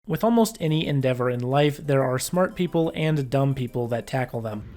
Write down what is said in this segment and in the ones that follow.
With almost any endeavor in life, there are smart people and dumb people that tackle them.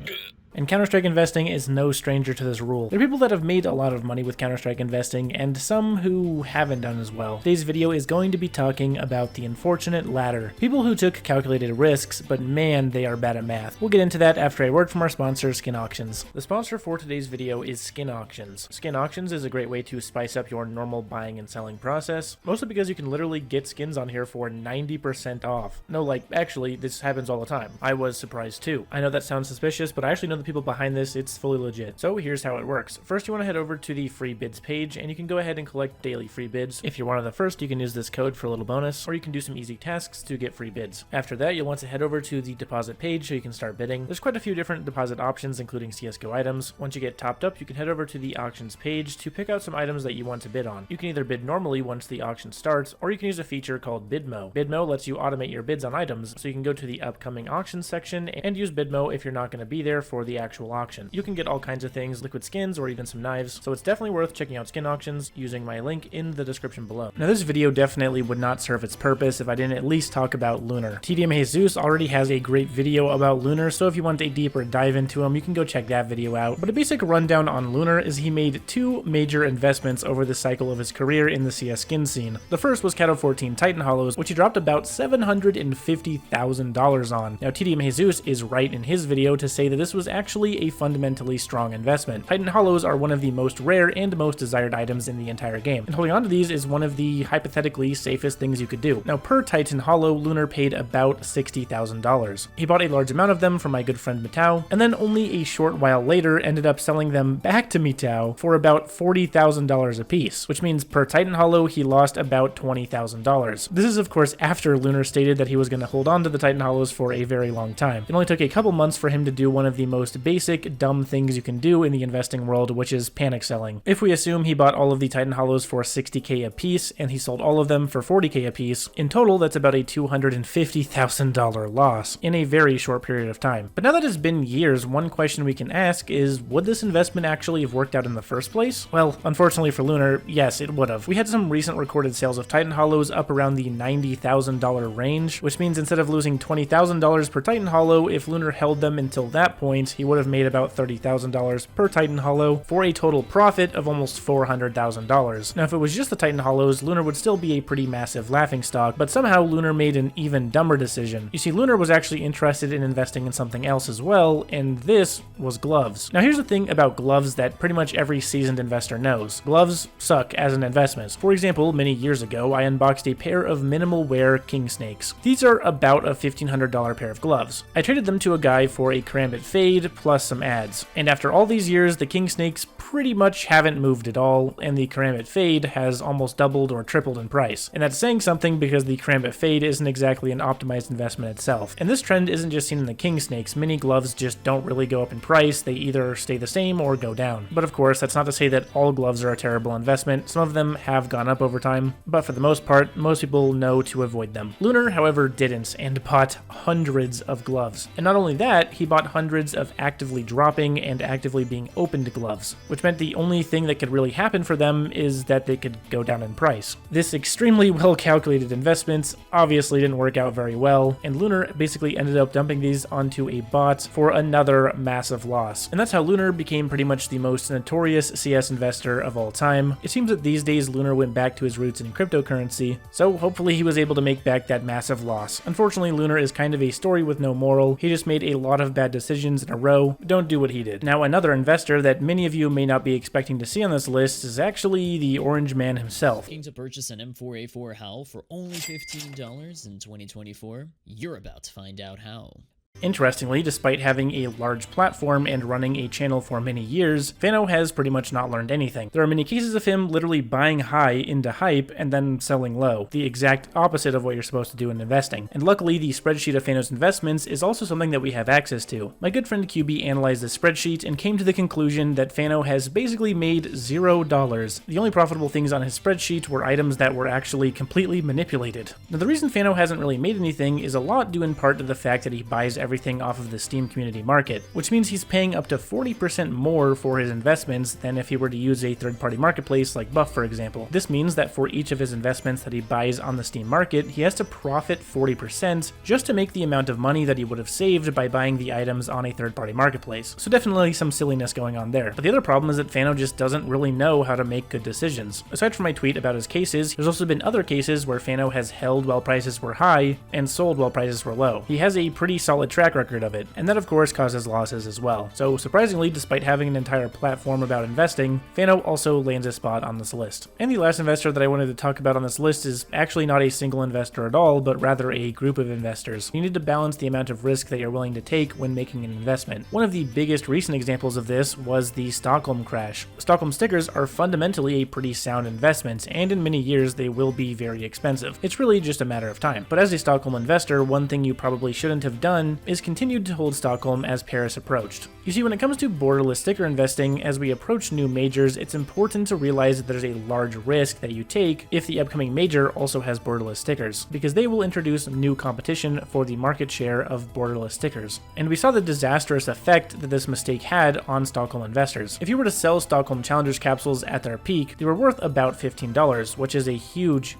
And Counter-Strike investing is no stranger to this rule. There are people that have made a lot of money with Counter-Strike investing, and some who haven't done as well. Today's video is going to be talking about the unfortunate latter. People who took calculated risks, but man, they are bad at math. We'll get into that after a word from our sponsor, Skin Auctions. The sponsor for today's video is Skin Auctions. Skin Auctions is a great way to spice up your normal buying and selling process, mostly because you can literally get skins on here for 90% off. No, like, actually, this happens all the time. I was surprised too. I know that sounds suspicious, but I actually know the people behind this. It's fully legit. So here's how it works. First, you want to head over to the free bids page, and you can go ahead and collect daily free bids. If you're one of the first, you can use this code for a little bonus, or you can do some easy tasks to get free bids. After that, you'll want to head over to the deposit page so you can start bidding. There's quite a few different deposit options, including CSGO items. Once you get topped up, you can head over to the auctions page to pick out some items that you want to bid on. You can either bid normally once the auction starts, or you can use a feature called Bidmo. Bidmo lets you automate your bids on items, so you can go to the upcoming auctions section and use Bidmo if you're not going to be there for the actual auction. You can get all kinds of things, liquid skins, or even some knives, so it's definitely worth checking out Skin Auctions using my link in the description below. Now, this video definitely would not serve its purpose if I didn't at least talk about Lunar. heyzeus already has a great video about Lunar, so if you want a deeper dive into him, you can go check that video out. But a basic rundown on Lunar is he made two major investments over the cycle of his career in the CS skin scene. The first was Cato 14 Titan Hollows, which he dropped about $750,000 on. Now, heyzeus is right in his video to say that this was actually a fundamentally strong investment. Titan Hollows are one of the most rare and most desired items in the entire game, and holding on to these is one of the hypothetically safest things you could do. Now, per Titan Hollow, Lunar paid about $60,000. He bought a large amount of them from my good friend Mitao, and then only a short while later ended up selling them back to Mitao for about $40,000 a piece, which means per Titan Hollow he lost about $20,000. This is of course after Lunar stated that he was going to hold on to the Titan Hollows for a very long time. It only took a couple months for him to do one of the most basic, dumb things you can do in the investing world, which is panic selling. If we assume he bought all of the Titan Hollows for $60K a piece and he sold all of them for $40K a piece, in total that's about a $250,000 loss in a very short period of time. But now that it's been years, one question we can ask is, would this investment actually have worked out in the first place? Well, unfortunately for Lunar, yes, it would have. We had some recent recorded sales of Titan Hollows up around the $90,000 range, which means instead of losing $20,000 per Titan Hollow, if Lunar held them until that point, he would have made about $30,000 per Titan Hollow for a total profit of almost $400,000. Now, if it was just the Titan Hollows, Lunar would still be a pretty massive laughingstock, but somehow Lunar made an even dumber decision. You see, Lunar was actually interested in investing in something else as well, and this was gloves. Now, here's the thing about gloves that pretty much every seasoned investor knows. Gloves suck as an investment. For example, many years ago, I unboxed a pair of minimal wear king snakes. These are about a $1,500 pair of gloves. I traded them to a guy for a Karambit Fade plus some ads. And after all these years, the king snakes pretty much haven't moved at all, and the Karambit Fade has almost doubled or tripled in price. And that's saying something because the Karambit Fade isn't exactly an optimized investment itself. And this trend isn't just seen in the king snakes. Many gloves just don't really go up in price. They either stay the same or go down. But of course, that's not to say that all gloves are a terrible investment. Some of them have gone up over time, but for the most part, most people know to avoid them. Lunar, however, didn't, and bought hundreds of gloves. And not only that, he bought hundreds of actively dropping and actively being opened gloves, which meant the only thing that could really happen for them is that they could go down in price. This extremely well-calculated investment obviously didn't work out very well, and Lunar basically ended up dumping these onto a bot for another massive loss. And that's how Lunar became pretty much the most notorious CS investor of all time. It seems that these days Lunar went back to his roots in cryptocurrency, so hopefully he was able to make back that massive loss. Unfortunately, Lunar is kind of a story with no moral. He just made a lot of bad decisions in a row. Don't do what he did. Now, another investor that many of you may not be expecting to see on this list is actually the Orange Man himself. Looking to purchase an M4A4 HAL for only $15 in 2024? You're about to find out how. Interestingly, despite having a large platform and running a channel for many years, Fano has pretty much not learned anything. There are many cases of him literally buying high into hype and then selling low, the exact opposite of what you're supposed to do in investing. And luckily, the spreadsheet of Fano's investments is also something that we have access to. My good friend QB analyzed this spreadsheet and came to the conclusion that Fano has basically made $0. The only profitable things on his spreadsheet were items that were actually completely manipulated. Now, the reason Fano hasn't really made anything is a lot due in part to the fact that he buys everything everything off of the Steam community market, which means he's paying up to 40% more for his investments than if he were to use a third-party marketplace like Buff, for example. This means that for each of his investments that he buys on the Steam market, he has to profit 40% just to make the amount of money that he would have saved by buying the items on a third-party marketplace. So definitely some silliness going on there. But the other problem is that Fano just doesn't really know how to make good decisions. Aside from my tweet about his cases, there's also been other cases where Fano has held while prices were high and sold while prices were low. He has a pretty solid track record of it, and that of course causes losses as well. So surprisingly, despite having an entire platform about investing, Fano also lands a spot on this list. And the last investor that I wanted to talk about on this list is actually not a single investor at all, but rather a group of investors. You need to balance the amount of risk that you're willing to take when making an investment. One of the biggest recent examples of this was the Stockholm crash. Stockholm stickers are fundamentally a pretty sound investment, and in many years they will be very expensive. It's really just a matter of time. But as a Stockholm investor, one thing you probably shouldn't have done is continued to hold Stockholm as Paris approached. You see, when it comes to borderless sticker investing, as we approach new majors, it's important to realize that there's a large risk that you take if the upcoming major also has borderless stickers, because they will introduce new competition for the market share of borderless stickers. And we saw the disastrous effect that this mistake had on Stockholm investors. If you were to sell Stockholm Challengers capsules at their peak, they were worth about $15, which is a huge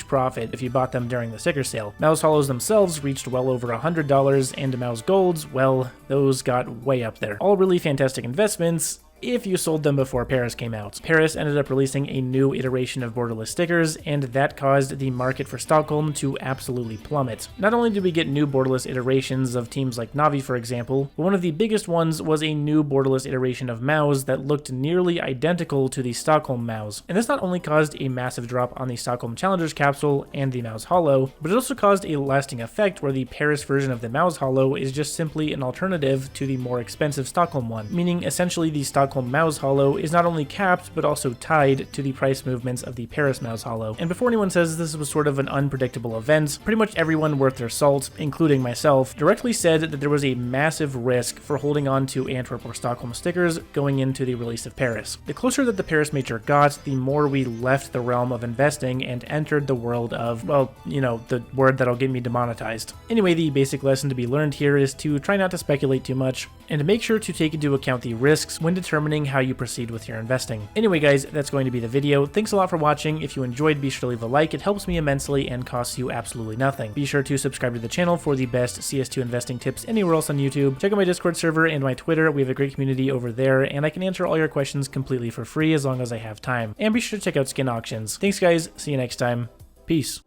profit if you bought them during the sticker sale. Mouse Hollows themselves reached well over $100, and Mouse Golds, well, those got way up there. All really fantastic investments if you sold them before Paris came out. Paris ended up releasing a new iteration of borderless stickers, and that caused the market for Stockholm to absolutely plummet. Not only did we get new borderless iterations of teams like Navi, for example, but one of the biggest ones was a new borderless iteration of Mouse that looked nearly identical to the Stockholm Mouse. And this not only caused a massive drop on the Stockholm Challengers capsule and the Mouse Hollow, but it also caused a lasting effect where the Paris version of the Mouse Hollow is just simply an alternative to the more expensive Stockholm one, meaning essentially the Stockholm Mouse Hollow is not only capped but also tied to the price movements of the Paris Mouse Hollow. And before anyone says this was sort of an unpredictable event, pretty much everyone worth their salt, including myself, directly said that there was a massive risk for holding on to Antwerp or Stockholm stickers going into the release of Paris. The closer that the Paris major got, the more we left the realm of investing and entered the world of, well, you know, the word that'll get me demonetized. Anyway, the basic lesson to be learned here is to try not to speculate too much, and to make sure to take into account the risks when determining how you proceed with your investing. Anyway guys, that's going to be the video. Thanks a lot for watching. If you enjoyed, be sure to leave a like. It helps me immensely and costs you absolutely nothing. Be sure to subscribe to the channel for the best CS2 investing tips anywhere else on YouTube. Check out my Discord server and my Twitter. We have a great community over there, and I can answer all your questions completely for free as long as I have time. And be sure to check out skin auctions. Thanks guys, see you next time. Peace.